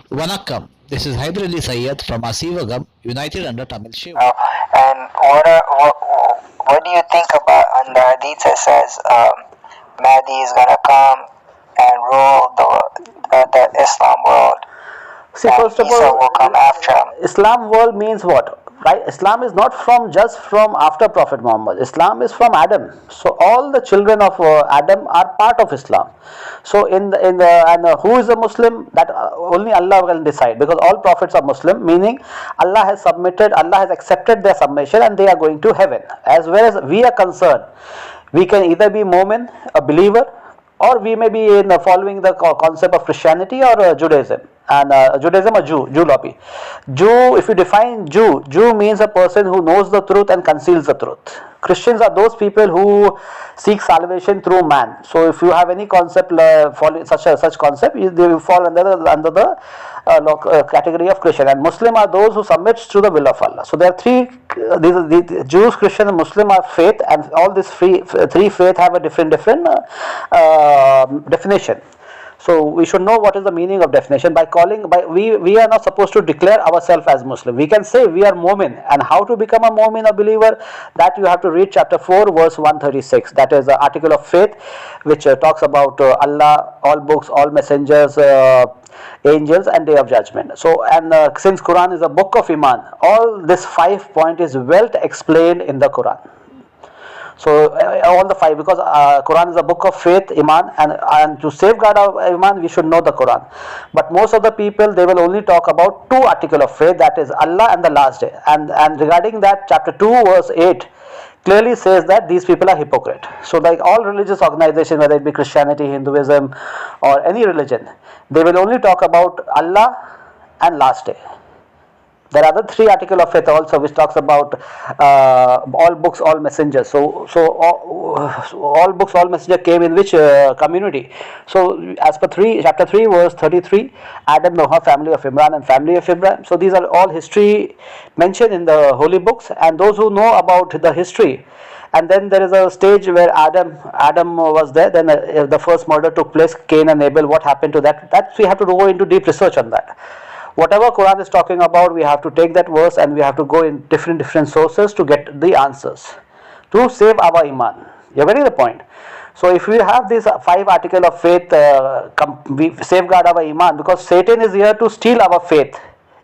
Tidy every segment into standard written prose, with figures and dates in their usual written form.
Vanakkam, this is Hyder Ali Sayyed from Asivagam, United under Tamil Shiv. And what do you think about on the hadith that says Mahdi is gonna come and rule the Islam world? See, first of Isa all, will come after him. Islam world means what? Right? Islam is not just from after Prophet Muhammad. Islam is from Adam. So all the children of Adam are part of Islam. So who is a Muslim? That only Allah will decide, because all prophets are Muslim, meaning Allah has accepted their submission, and they are going to heaven. As well as we are concerned, we can either be Mu'min, a believer, or we may be following the concept of Christianity or Judaism. And Judaism, a Jew lobby. Jew, if you define Jew means a person who knows the truth and conceals the truth. Christians are those people who seek salvation through man. So if you have any concept, such concept, they will fall under the category of Christian. And Muslim are those who submit to the will of Allah. So there are three. These Jews, Christian, and Muslim are faith, and all these three faith have a different definition. So we should know what is the meaning of definition. We are not supposed to declare ourselves as Muslim. We can say we are Mu'min, and how to become a Mu'min, a believer, that you have to read chapter 4 verse 136. That is the article of faith, which talks about Allah, all books, all messengers, angels, and day of judgment. So, and since Quran is a book of Iman, all this 5 point is well explained in the Quran. So all the 5, because Quran is a book of faith, Iman, and to safeguard our Iman, we should know the Quran. But most of the people, they will only talk about 2 articles of faith, that is Allah and the last day. And regarding that, chapter 2 verse 8 clearly says that these people are hypocrite. So like all religious organizations, whether it be Christianity, Hinduism, or any religion, they will only talk about Allah and last day. There are other 3 articles of faith also, which talks about all books, all messengers. So all books, all messengers came in which community? So as per chapter 3 verse 33, Adam, Noah, family of Imran, and family of Ibrahim. So these are all history mentioned in the holy books, and those who know about the history. And then there is a stage where Adam was there. Then the first murder took place, Cain and Abel. What happened to that? That we have to go into deep research on that. Whatever Quran is talking about, we have to take that verse and we have to go in different sources to get the answers, to save our Iman. You're getting the point? So if we have these 5 articles of faith, we safeguard our Iman, because Satan is here to steal our faith,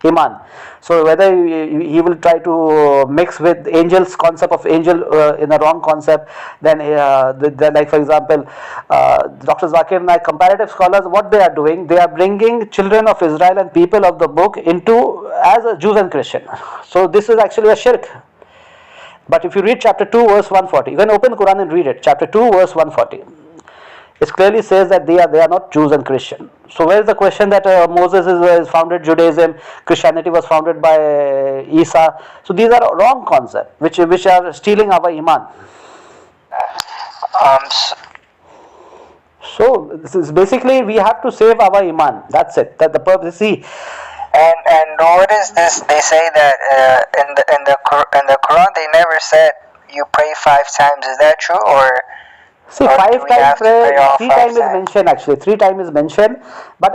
Iman. So whether he will try to mix with angels, concept of angel in a wrong concept, then like for example, Dr. Zakir Naik, comparative scholars, what they are doing, they are bringing children of Israel and people of the book into as a Jews and Christian. So this is actually a shirk. But if you read chapter 2 verse 140, you can open the Quran and read it. Chapter 2 verse 140. It clearly says that they are not Jews and Christian. So where is the question that Moses is founded Judaism, Christianity was founded by Isa? So these are wrong concepts, which are stealing our Iman. So this is basically, we have to save our Iman. That's it. That the purpose. See. And what is this? They say that in the Quran they never said you pray 5 times. Is that true, or? See, 5 times prayer, 3 times is mentioned actually. 3 times is mentioned, but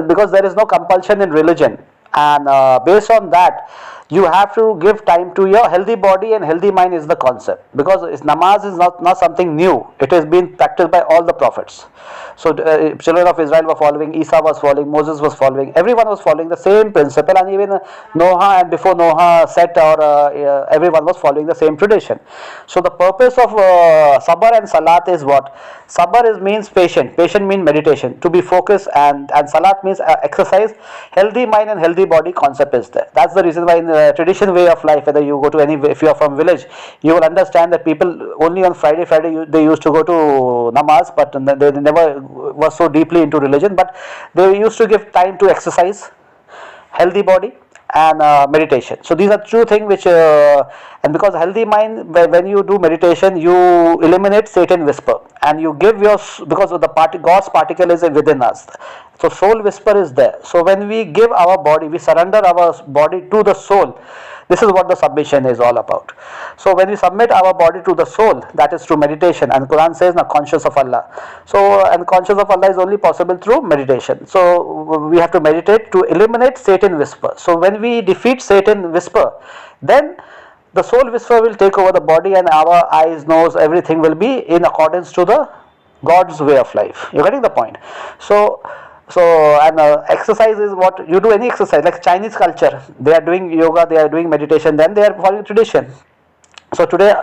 because there is no compulsion in religion, and based on that, you have to give time to your healthy body, and healthy mind is the concept, because namaz is not something new. It has been practiced by all the prophets. So children of Israel were following, Isa was following, Moses was following, everyone was following the same principle, and even Noah and before Noah, Set, or everyone was following the same tradition. So the purpose of sabr and salat is what? Sabr means patient. Patient means meditation, to be focused, and salat means exercise. Healthy mind and healthy body concept is there. That's the reason why in the tradition way of life, whether you go to if you are from village, you will understand that people only on Friday they used to go to namaz, but they never was so deeply into religion, but they used to give time to exercise, healthy body, and meditation. So these are 2 things which And because healthy mind, when you do meditation, you eliminate Satan whisper, and you give your, because of the God's particle is within us, so soul whisper is there. So when we give our body, we surrender our body to the soul. This is what the submission is all about. So when we submit our body to the soul, that is through meditation, and Quran says now conscious of Allah. So, and conscious of Allah is only possible through meditation. So we have to meditate to eliminate Satan whisper. So when we defeat Satan whisper, then the soul whisper will take over the body, and our eyes, nose, everything will be in accordance to the God's way of life. You're getting the point? So and exercise is what you do, any exercise, like Chinese culture, they are doing yoga, they are doing meditation, then they are following tradition. So today,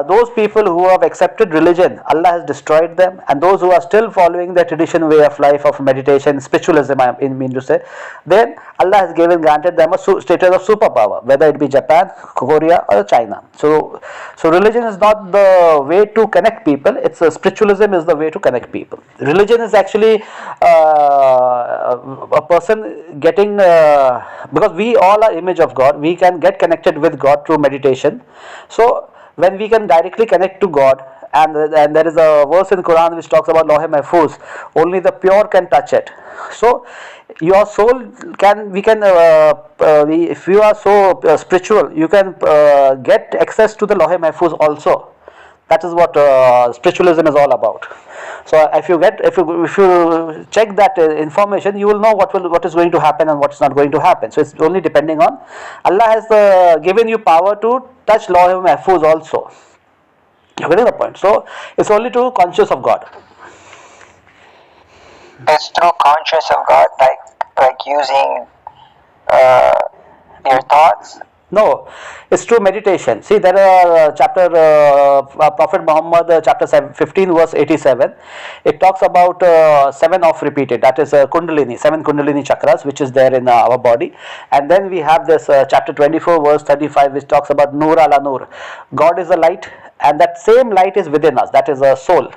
those people who have accepted religion, Allah has destroyed them, and those who are still following the tradition way of life of meditation, spiritualism, I mean to say, then Allah has granted them a status of superpower, whether it be Japan, Korea, or China. So religion is not the way to connect people. It's spiritualism is the way to connect people. Religion is actually a person getting, because we all are image of God, we can get connected with God through meditation. So when we can directly connect to God, and there is a verse in Quran which talks about Lawh Mahfuz, only the pure can touch it. So your soul can, if you are so spiritual, you can get access to the Lawh Mahfuz also. That is what spiritualism is all about. So if you check that information, you will know what is going to happen and what is not going to happen. So it's only depending on, Allah has given you power to touch Lawh Mahfuz also. You're getting the point? So it's only to conscious of God. It's through conscious of God, like using your thoughts. No, it's through meditation. See, there are chapter Prophet Muhammad, chapter 15, verse 87. It talks about 7 of repeated. That is Kundalini, 7 Kundalini chakras, which is there in our body. And then we have this chapter 24, verse 35, which talks about Nur ala Nur. God is a light, and that same light is within us. That is a soul.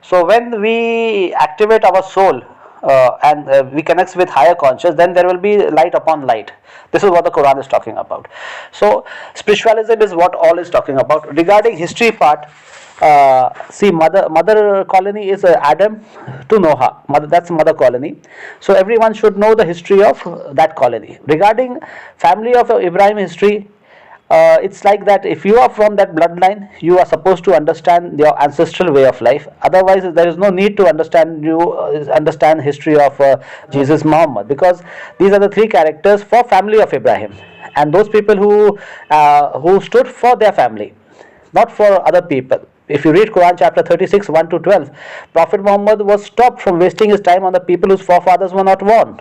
So when we activate our soul, and we connect with higher conscious, then there will be light upon light. This is what the Quran is talking about. So spiritualism is what all is talking about. Regarding history part, see, mother colony is Adam to Noah. That's mother colony. So everyone should know the history of that colony. Regarding family of Ibrahim history, it's like that if you are from that bloodline, you are supposed to understand your ancestral way of life. Otherwise, there is no need to understand history of Jesus Muhammad, because these are the 3 characters for family of Ibrahim, and those people who stood for their family, not for other people. If you read Quran chapter 36, 1 to 12, Prophet Muhammad was stopped from wasting his time on the people whose forefathers were not born.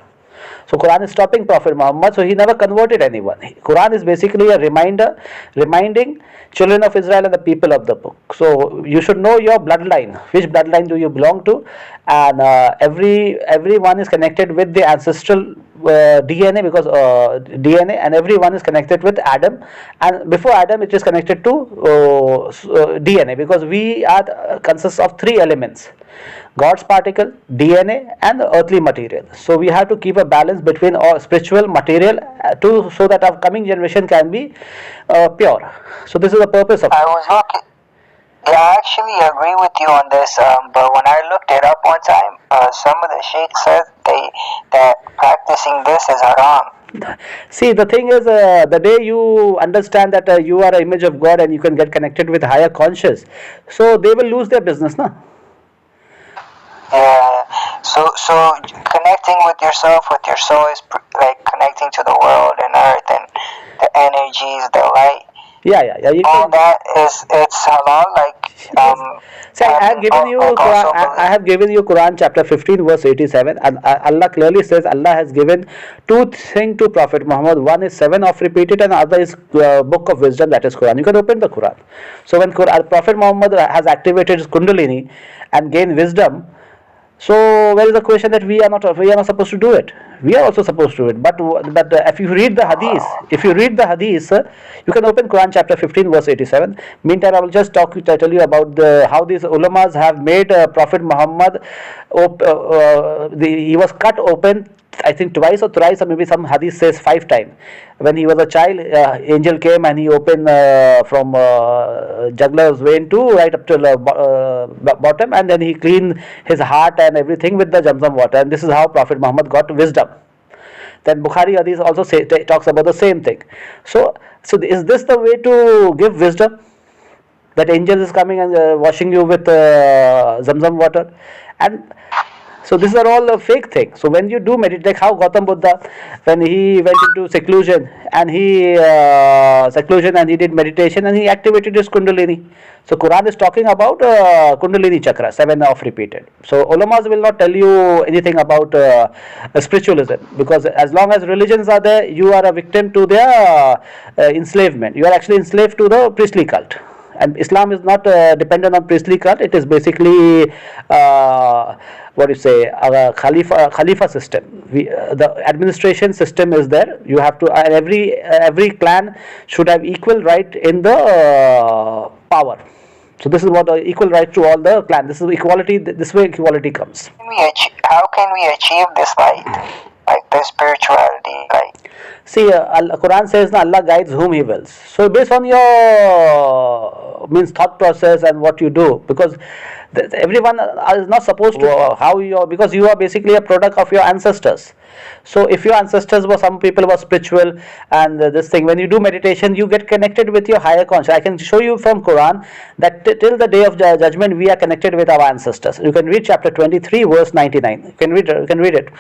So Quran is stopping Prophet Muhammad, so he never converted anyone. Quran is basically a reminding children of Israel and the people of the book. So you should know your bloodline, which bloodline do you belong to, and everyone is connected with the ancestral DNA, because DNA, and everyone is connected with Adam, and before Adam it is connected to DNA, because we are consists of 3 elements: God's particle, DNA, and the earthly material. So we have to keep a balance between all spiritual, material, so that our coming generation can be pure. So this is the purpose of it. I was looking. Yeah, I actually agree with you on this. But when I looked it up one time, some of the sheikhs said that practicing this is haram. See, the thing is, the day you understand that you are an image of God and you can get connected with higher conscious, so they will lose their business, na? Yeah. So connecting with yourself, with your soul, is like connecting to the world and earth and the energies, the light. Yeah. All that it's halal. Like See, I have given you Quran chapter 15, verse 87, and Allah clearly says Allah has given 2 things to Prophet Muhammad. One is 7 of repeated, and other is book of wisdom, that is Quran. You can open the Quran. So when Prophet Muhammad has activated his Kundalini and gained wisdom, so where is the question that we are not supposed to do it? We are also supposed to do it. But if you read the hadith, you can open Quran chapter 15 verse 87. Meantime, I will just tell you about how these ulamas have made Prophet Muhammad. He was cut open, I think twice or thrice, or maybe some hadith says 5 times. When he was a child, angel came and he opened from jugular's vein to right up to the bottom, and then he cleaned his heart and everything with the Zamzam water. And this is how Prophet Muhammad got wisdom. Then Bukhari hadith also talks about the same thing. So is this the way to give wisdom? That angel is coming and washing you with Zamzam water? And so these are all a fake thing. So when you do meditate, like how Gautam Buddha, when he went into seclusion and he did meditation and he activated his Kundalini. So Quran is talking about Kundalini chakra, 7 of repeated. So ulamas will not tell you anything about spiritualism, because as long as religions are there, you are a victim to their enslavement. You are actually enslaved to the priestly cult. And Islam is not dependent on priestly cult. It is basically a Khalifa system. The administration system is there. You have to every clan should have equal right in the power. So this is what equal right to all the clan. This is equality. This way equality comes. How can we achieve this light? Like the spirituality, like. See, Quran says Allah guides whom He wills. So based on your thought process and what you do, because everyone is not supposed to because you are basically a product of your ancestors. So if your ancestors some people were spiritual, and this thing, when you do meditation, you get connected with your higher conscious. I can show you from Quran that till the day of judgment we are connected with our ancestors. You can read chapter 23 verse 99. You can read it.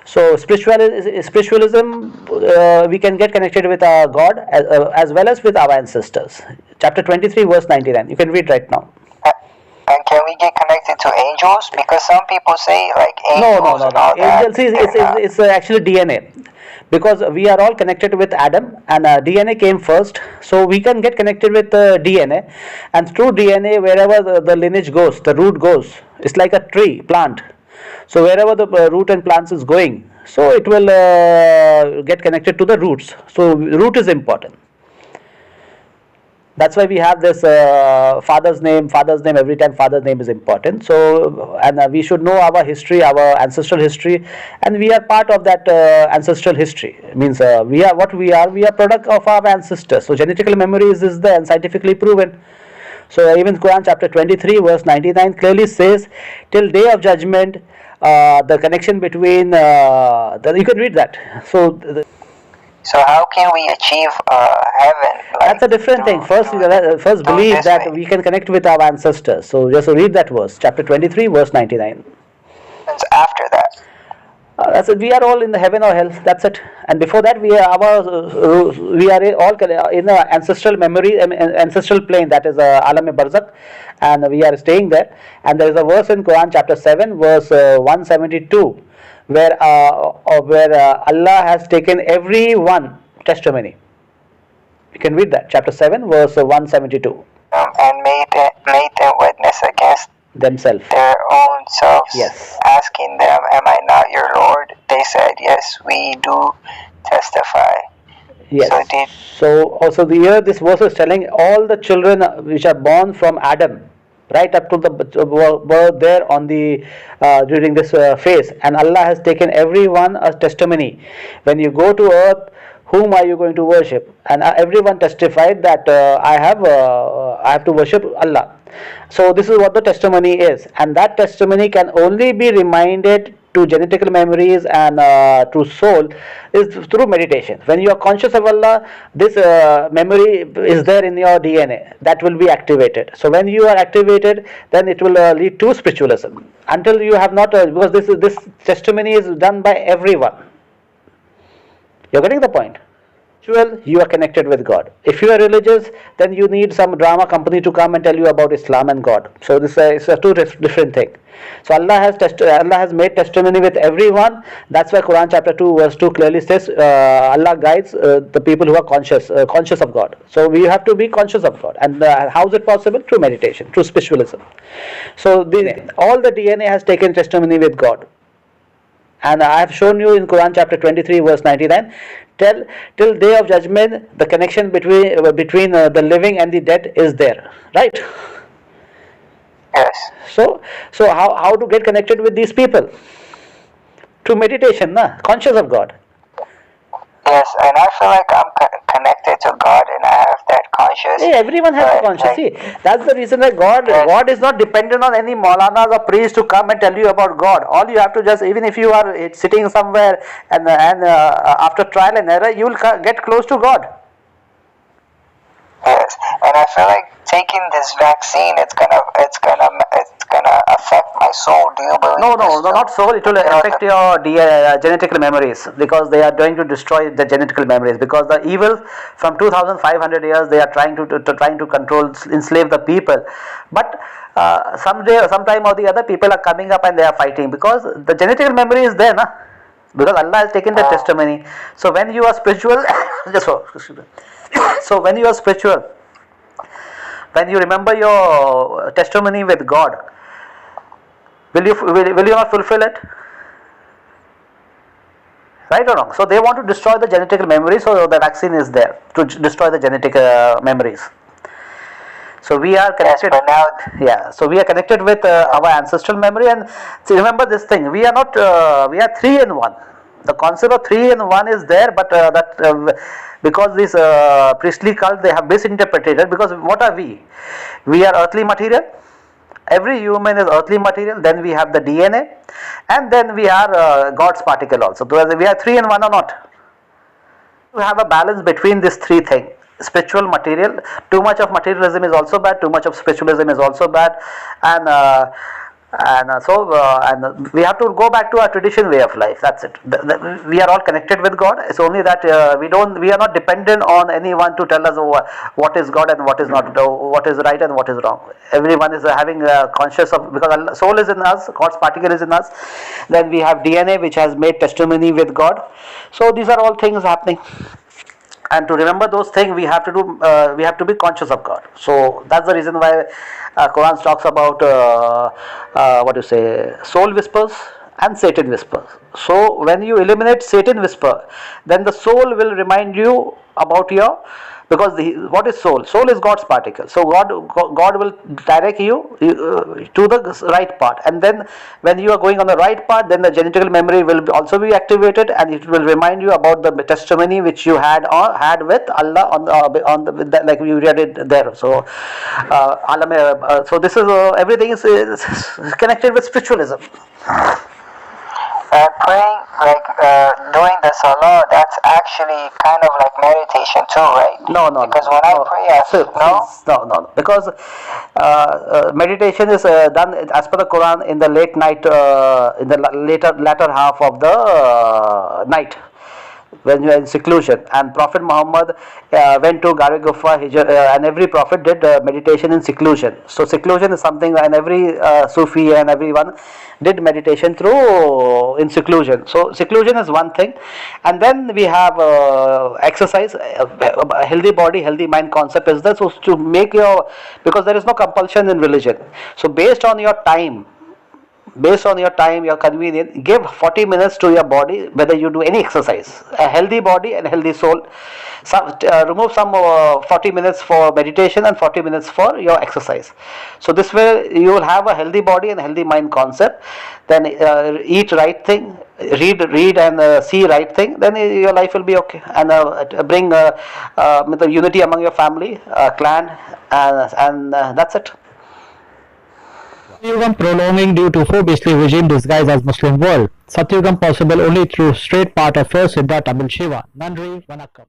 So spiritualism, we can get connected with our God as well as with our ancestors. Chapter 23 verse 99. You can read right now. And can we get connected to angels? Because some people say like angels. No. Angels it's actually DNA. Because we are all connected with Adam, and DNA came first, so we can get connected with DNA, and through DNA, wherever the lineage goes, the root goes. It's like a plant. So wherever the root and plants is going, so it will get connected to the roots. So root is important. That's why we have this father's name every time. Father's name is important. So and we should know our history, our ancestral history, and we are part of that ancestral history. It means we are product of our ancestors. So genetical memory is there and scientifically proven. So even Quran chapter 23 verse 99 clearly says, till day of judgment, the connection between you can read that. So how can we achieve heaven? That's a different thing. First believe that we can connect with our ancestors. So just read that verse, chapter 23 verse 99. After that, that's it. We are all in the heaven or hell. That's it. And before that, we are all in the ancestral memory, ancestral plane. That is Alam-e-Barzakh, and we are staying there. And there is a verse in Quran chapter 7 verse 172 where Allah has taken every one testimony. You can read that, chapter 7 verse 172. And made them witness against themselves, their own selves. Yes. Asking them, am I not your Lord? They said, yes, we do testify. Yes. So also this verse is telling all the children which are born from Adam, right up to the birth there on the during this phase, and Allah has taken everyone a testimony. When you go to earth, whom are you going to worship? And everyone testified that I have to worship Allah. So this is what the testimony is, and that testimony can only be reminded to genetical memories and to soul is through meditation. When you are conscious of Allah, this memory is there in your DNA, that will be activated. So when you are activated, then it will lead to spiritualism. Until you have not, because this testimony is done by everyone. You're getting the point? You are connected with God. If you are religious, then you need some drama company to come and tell you about Islam and God. So this is a two different thing. So Allah has made testimony with everyone. That's why Quran chapter 2 verse 2 clearly says Allah guides the people who are conscious of God. So we have to be conscious of God. And how is it possible? Through meditation, through spiritualism. So all the DNA has taken testimony with God. And I have shown you in Quran chapter 23 verse 99, till day of judgment the connection between the living and the dead is there, right? Yes. So how to get connected with these people? Through meditation, conscious of God. Yes, and I feel like I'm connected to God, and I have that conscious. Hey, everyone has the conscious. See, that's the reason that God is not dependent on any Maulanas or priests to come and tell you about God. All you have to just, even if you are sitting somewhere and after trial and error, you will get close to God. Yes, and I feel like taking this vaccine, it's gonna affect my soul. Do you believe? No, not soul. It will affect your genetical memories, because they are going to destroy the genetical memories. Because the evil from 2,500 years, they are trying to control, enslave the people. But sometime or the other, people are coming up and they are fighting, because the genetical memory is there, because Allah has taken the testimony. So when you are spiritual, so when you are spiritual, when you remember your testimony with God, will you not fulfill it? Right or wrong? So they want to destroy the genetical memory, so the vaccine is there to destroy the genetic memories. So we are connected. Yes, but now, yeah. So we are connected with our ancestral memory, and see, remember this thing: we are not. We are three in one. The concept of three in one is there, but because this priestly cult, they have misinterpreted it. Because what are we? We are earthly material. Every human is earthly material. Then we have the DNA, and then we are God's particle also. So we are three in one or not? We have a balance between these three things. Spiritual, material. Too much of materialism is also bad. Too much of spiritualism is also bad, and we have to go back to our tradition way of life. That's it. We are all connected with God. It's only that we are not dependent on anyone to tell us what is God and what is not, what is right and what is wrong. Everyone is having conscious of, because soul is in us, God's particle is in us. Then we have DNA, which has made testimony with God. So these are all things happening. And to remember those things, we have to be conscious of God. So that's the reason why Quran talks about soul whispers and Satan whispers. So when you eliminate Satan whisper, then the soul will remind you about your, because what is soul? Soul is God's particle. So God will direct you to the right path, and then when you are going on the right path, then the genetical memory will also be activated, and it will remind you about the testimony which you had with Allah on the like you read it there. So so this is everything is connected with spiritualism. Praying, like doing the salah, that's actually kind of like meditation too, right? No. Because when I pray, no. Because meditation is done as per the Quran in the late night, in the latter half of the night, when you are in seclusion. And Prophet Muhammad went to Gari Gufa, and every prophet did meditation in seclusion. So seclusion is something, and every Sufi and everyone did meditation in seclusion. So seclusion is one thing, and then we have exercise, a healthy body, healthy mind concept is there. So to make because there is no compulsion in religion. So based on your time, your convenience, give 40 minutes to your body, whether you do any exercise. A healthy body and healthy soul. Remove some 40 minutes for meditation and 40 minutes for your exercise. So this way you will have a healthy body and healthy mind concept. Then eat right thing, read and see right thing. Then your life will be okay. And bring the unity among your family, clan, and that's it. Satyugam prolonging due to four beastly regime disguised as Muslim world. Satyugam possible only through straight path of first Siddha Tamil Shiva. Nandri Vanakkam.